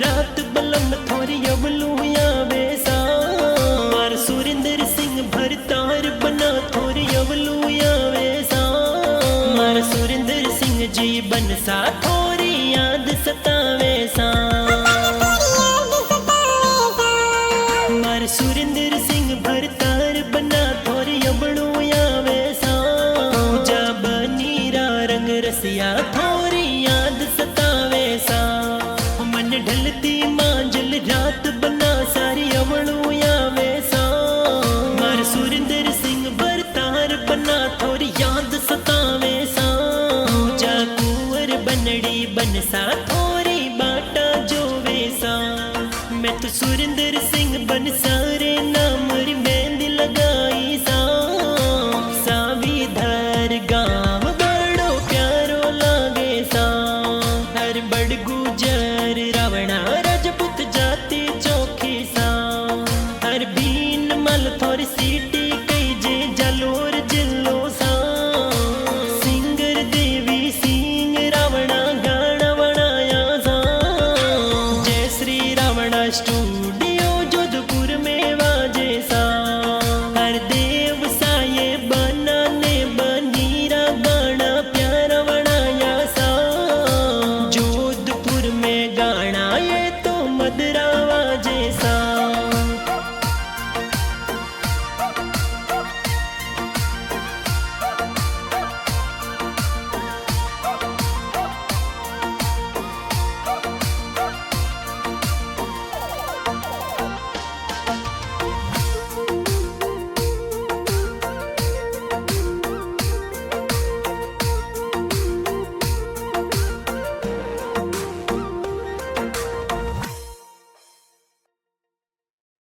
रात बलम थोरी अवलू आवे सा मार सुरेंद्र सिंह भरतार बना थोरी अवलू आवे सा मार सुरेंद्र सिंह जी बन सा थोरी याद सतावे सा मार सुरेंद्र सिंह भरतार बना थोरी अवलू आवे सा पूजा बनीरा रंग रसिया थोरी याद सतावे सा मन ढलती मांझल रात बना सारी अवलू आवे सा मार सुरेंद्र सिंह भरतार बना थोरी याद सतावे सा पूजा कुंवर बनड़ी बन सा थोरी बाटा जोवे सा मैं तो सुरेंद्र सिंह बन सा